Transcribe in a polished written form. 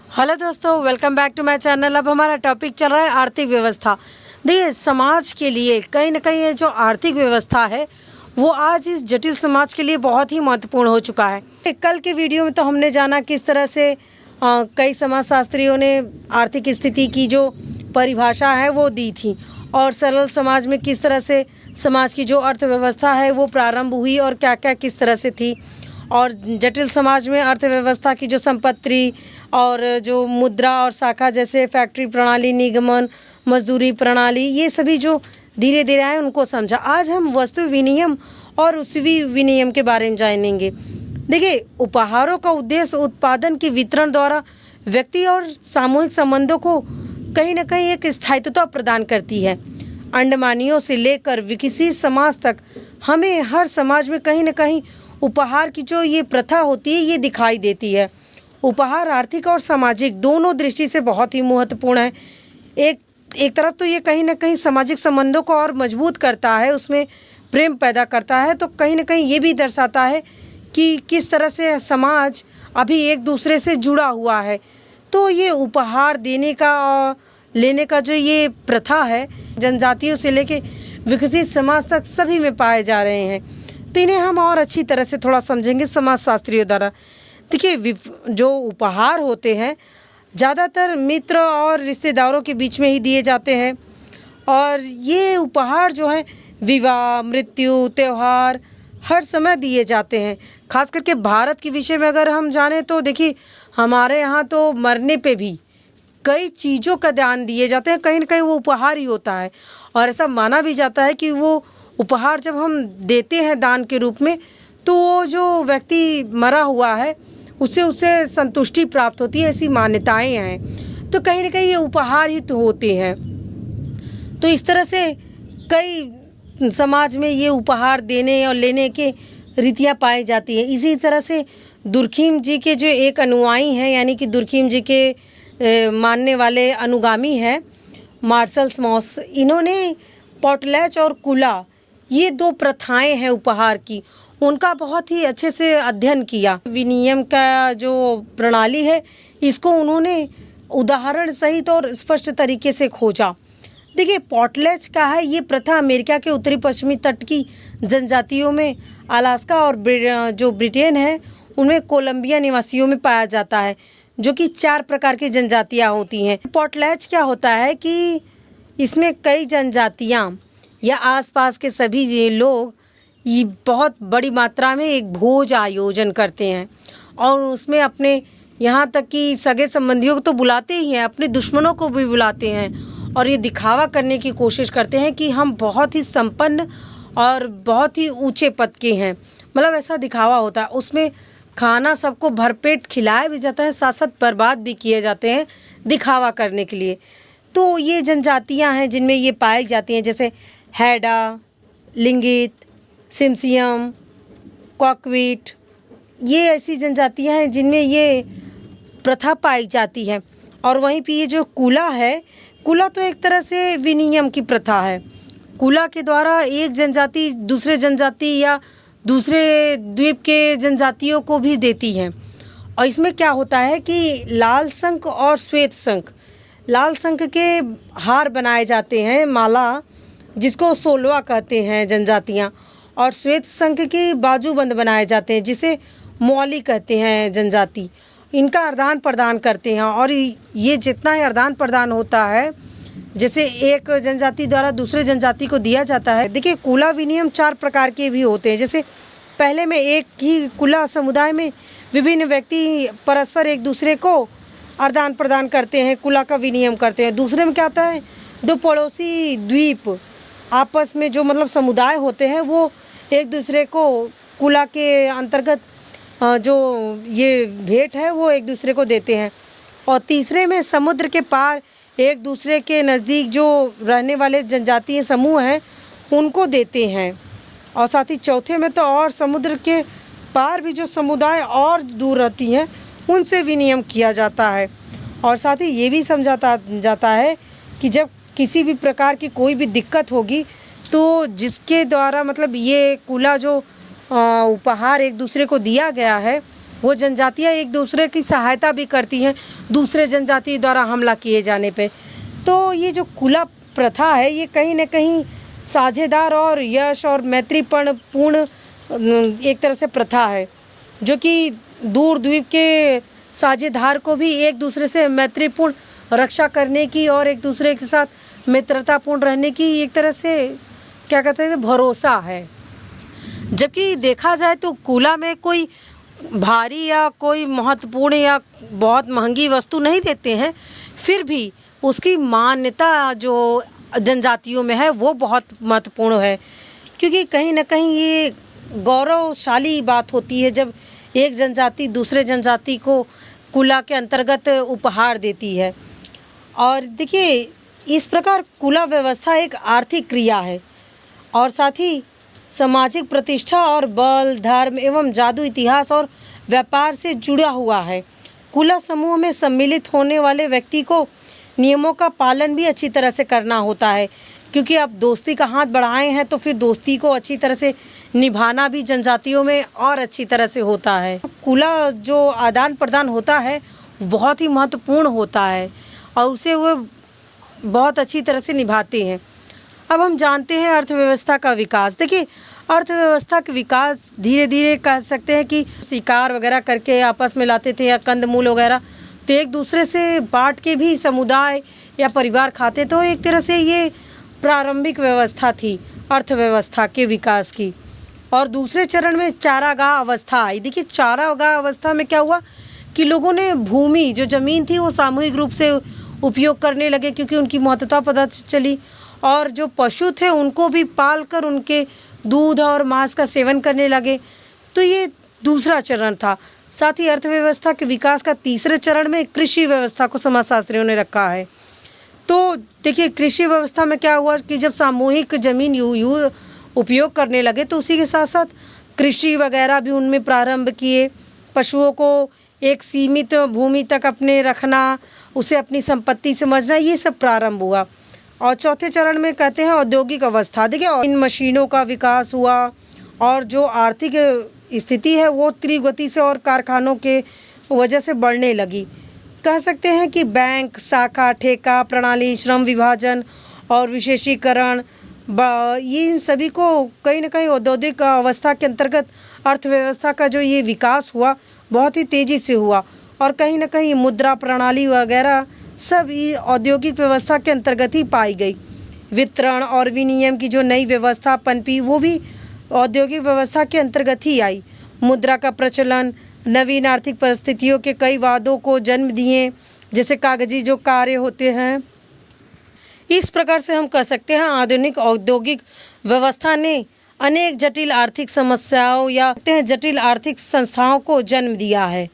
Hello दोस्तों, welcome back to my channel. अब हमारा टॉपिक चल रहा है आर्थिक व्यवस्था। देखिए, समाज के लिए कहीं ना कहीं ये जो आर्थिक व्यवस्था है वो आज इस जटिल समाज के लिए बहुत ही महत्वपूर्ण हो चुका है। कल के वीडियो में तो हमने जाना किस तरह से कई समाजशास्त्रियों ने आर्थिक स्थिति की जो परिभाषा है वो दी थी, और सरल समाज में किस तरह से समाज की जो अर्थव्यवस्था है वो प्रारंभ हुई और क्या क्या किस तरह से थी, और जटिल समाज में अर्थव्यवस्था की जो संपत्ति और जो मुद्रा और शाखा जैसे फैक्ट्री प्रणाली, निगमन, मजदूरी प्रणाली, ये सभी जो धीरे धीरे आए उनको समझा। आज हम वस्तु विनिमय और उसवी विनिमय के बारे में जानेंगे। देखिए, उपहारों का उद्देश्य उत्पादन के वितरण द्वारा व्यक्ति और सामूहिक संबंधों को कहीं ना कहीं एक स्थायित्व प्रदान करती है। अंडमानियों से लेकर विकसित समाज तक हमें हर समाज में कहीं ना कहीं उपहार की जो ये प्रथा होती है ये दिखाई देती है। उपहार आर्थिक और सामाजिक दोनों दृष्टि से बहुत ही महत्वपूर्ण है। एक तरफ तो ये कहीं ना कहीं सामाजिक संबंधों को और मजबूत करता है, उसमें प्रेम पैदा करता है, तो कहीं ना कहीं ये भी दर्शाता है कि किस तरह से समाज अभी एक दूसरे से जुड़ा हुआ है। तो ये उपहार देने का और लेने का जो ये प्रथा है, जनजातियों से लेके विकसित समाज तक सभी में पाए जा रहे हैं। तो इन्हें हम और अच्छी तरह से थोड़ा समझेंगे समाजशास्त्रियों द्वारा। देखिए, जो उपहार होते हैं ज़्यादातर मित्र और रिश्तेदारों के बीच में ही दिए जाते हैं, और ये उपहार जो है विवाह, मृत्यु, त्यौहार हर समय दिए जाते हैं। खास करके भारत के विषय में अगर हम जानें तो देखिए, हमारे यहाँ तो मरने पे भी कई चीज़ों का दान दिए जाते हैं, कहीं ना कहीं वो उपहार ही होता है। और ऐसा माना भी जाता है कि वो उपहार जब हम देते हैं दान के रूप में, तो वो जो व्यक्ति मरा हुआ है उससे संतुष्टि प्राप्त होती है, ऐसी मान्यताएं हैं। तो कहीं ना कहीं ये उपहार ही तो होते हैं। तो इस तरह से कई समाज में ये उपहार देने और लेने के रीतियाँ पाई जाती है। इसी तरह से दुर्खिम जी के जो एक अनुयायी हैं, यानी कि दुर्खिम जी के मानने वाले अनुगामी हैं मार्शल्स मॉस, इन्होंने पॉटलैच और कुला, ये दो प्रथाएं हैं उपहार की, उनका बहुत ही अच्छे से अध्ययन किया। विनिमय का जो प्रणाली है इसको उन्होंने उदाहरण सहित और स्पष्ट तरीके से खोजा। देखिए, पॉटलैच का है ये प्रथा अमेरिका के उत्तरी पश्चिमी तट की जनजातियों में, अलास्का और जो ब्रिटेन है उनमें कोलंबिया निवासियों में पाया जाता है, जो कि 4 प्रकार की जनजातियाँ होती हैं। पॉटलैच क्या होता है कि इसमें कई जनजातियाँ या आसपास के सभी लोग ये बहुत बड़ी मात्रा में एक भोज आयोजन करते हैं, और उसमें अपने यहाँ तक कि सगे संबंधियों को तो बुलाते ही हैं, अपने दुश्मनों को भी बुलाते हैं, और ये दिखावा करने की कोशिश करते हैं कि हम बहुत ही संपन्न और बहुत ही ऊंचे पद के हैं। मतलब ऐसा दिखावा होता है। उसमें खाना सबको भरपेट खिलाया भी जाता है, साथ साथ बर्बाद भी किए जाते हैं दिखावा करने के लिए। तो ये जनजातियाँ हैं जिनमें ये पाई जाती हैं, जैसे हैडा, लिंगित, सिमसियम, क्वाकवीट, ये ऐसी जनजातियां हैं जिनमें ये प्रथा पाई जाती है। और वहीं पे ये जो कुला है, कुला तो एक तरह से विनिमय की प्रथा है। कुला के द्वारा एक जनजाति दूसरे जनजाति या दूसरे द्वीप के जनजातियों को भी देती है। और इसमें क्या होता है कि लाल शंख और श्वेत शंख, लाल शंख के हार बनाए जाते हैं, माला, जिसको सोलवा कहते हैं जनजातियाँ, और श्वेत शंख के बाजूबंद बनाए जाते हैं जिसे मौली कहते हैं जनजाति। इनका आदान प्रदान करते हैं, और ये जितना ही आदान प्रदान होता है, जैसे एक जनजाति द्वारा दूसरे जनजाति को दिया जाता है। देखिए, कुला विनिमय 4 प्रकार के भी होते हैं। जैसे पहले में एक ही कुला समुदाय में विभिन्न व्यक्ति परस्पर एक दूसरे को आदान प्रदान करते हैं, कुला का विनिमय करते हैं। दूसरे में क्या आता है, 2 पड़ोसी द्वीप आपस में जो मतलब समुदाय होते हैं वो एक दूसरे को कुला के अंतर्गत जो ये भेंट है वो एक दूसरे को देते हैं। और तीसरे में समुद्र के पार एक दूसरे के नज़दीक जो रहने वाले जनजातीय समूह हैं उनको देते हैं। और साथ ही चौथे में तो और समुद्र के पार भी जो समुदाय और दूर रहती हैं उनसे विनिमय किया जाता है। और साथ ही ये भी समझाता जाता है कि जब किसी भी प्रकार की कोई भी दिक्कत होगी तो जिसके द्वारा मतलब ये कुला जो उपहार एक दूसरे को दिया गया है वो जनजातियाँ एक दूसरे की सहायता भी करती हैं दूसरे जनजाति द्वारा हमला किए जाने पे। तो ये जो कुला प्रथा है ये कहीं न कहीं साझेदार और यश और मैत्रीपूर्ण एक तरह से प्रथा है, जो कि दूर द्वीप के साझेदार को भी एक दूसरे से मैत्रीपूर्ण रक्षा करने की और एक दूसरे के साथ मित्रतापूर्ण रहने की एक तरह से क्या कहते हैं भरोसा है। जबकि देखा जाए तो कुला में कोई भारी या कोई महत्वपूर्ण या बहुत महंगी वस्तु नहीं देते हैं, फिर भी उसकी मान्यता जो जनजातियों में है वो बहुत महत्वपूर्ण है, क्योंकि कहीं ना कहीं ये गौरवशाली बात होती है जब एक जनजाति दूसरे जनजाति को कुला के अंतर्गत उपहार देती है। और देखिए इस प्रकार कुला व्यवस्था एक आर्थिक क्रिया है और साथ ही सामाजिक प्रतिष्ठा और बल, धर्म एवं जादू, इतिहास और व्यापार से जुड़ा हुआ है। कुला समूह में सम्मिलित होने वाले व्यक्ति को नियमों का पालन भी अच्छी तरह से करना होता है, क्योंकि आप दोस्ती का हाथ बढ़ाए हैं तो फिर दोस्ती को अच्छी तरह से निभाना भी जनजातियों में और अच्छी तरह से होता है। कुला जो आदान प्रदान होता है बहुत ही महत्वपूर्ण होता है और उसे वो बहुत अच्छी तरह से निभाते हैं। अब हम जानते हैं अर्थव्यवस्था का विकास। देखिए अर्थव्यवस्था का विकास धीरे धीरे कह सकते हैं कि शिकार वगैरह करके आपस में लाते थे या कंदमूल वगैरह, तो एक दूसरे से बांट के भी समुदाय या परिवार खाते। तो एक तरह से ये प्रारंभिक व्यवस्था थी अर्थव्यवस्था के विकास की। और दूसरे चरण में चारागाह अवस्था आई। देखिए चारागाह अवस्था में क्या हुआ कि लोगों ने भूमि जो ज़मीन थी वो सामूहिक रूप से उपयोग करने लगे, क्योंकि उनकी महत्वता पता चली, और जो पशु थे उनको भी पाल कर उनके दूध और मांस का सेवन करने लगे। तो ये दूसरा चरण था। साथ ही अर्थव्यवस्था के विकास का तीसरे चरण में कृषि व्यवस्था को समाजशास्त्रियों ने रखा है। तो देखिए कृषि व्यवस्था में क्या हुआ कि जब सामूहिक जमीन उपयोग करने लगे तो उसी के साथ साथ कृषि वगैरह भी उनमें प्रारंभ किए। पशुओं को एक सीमित भूमि तक अपने रखना, उसे अपनी संपत्ति समझना, ये सब प्रारंभ हुआ। और चौथे चरण में कहते हैं औद्योगिक अवस्था। देखिए इन मशीनों का विकास हुआ और जो आर्थिक स्थिति है वो तीव्र गति से और कारखानों के वजह से बढ़ने लगी। कह सकते हैं कि बैंक, शाखा, ठेका प्रणाली, श्रम विभाजन और विशेषीकरण, ये इन सभी को कहीं ना कहीं औद्योगिक अवस्था के अंतर्गत अर्थव्यवस्था का जो ये विकास हुआ बहुत ही तेज़ी से हुआ। और कहीं ना कहीं मुद्रा प्रणाली वगैरह सब ये औद्योगिक व्यवस्था के अंतर्गत ही पाई गई। वितरण और विनिमय की जो नई व्यवस्था पनपी वो भी औद्योगिक व्यवस्था के अंतर्गत ही आई। मुद्रा का प्रचलन नवीन आर्थिक परिस्थितियों के कई वादों को जन्म दिए, जैसे कागजी जो कार्य होते हैं। इस प्रकार से हम कह सकते हैं आधुनिक औद्योगिक व्यवस्था ने अनेक जटिल आर्थिक समस्याओं या जटिल आर्थिक संस्थाओं को जन्म दिया है।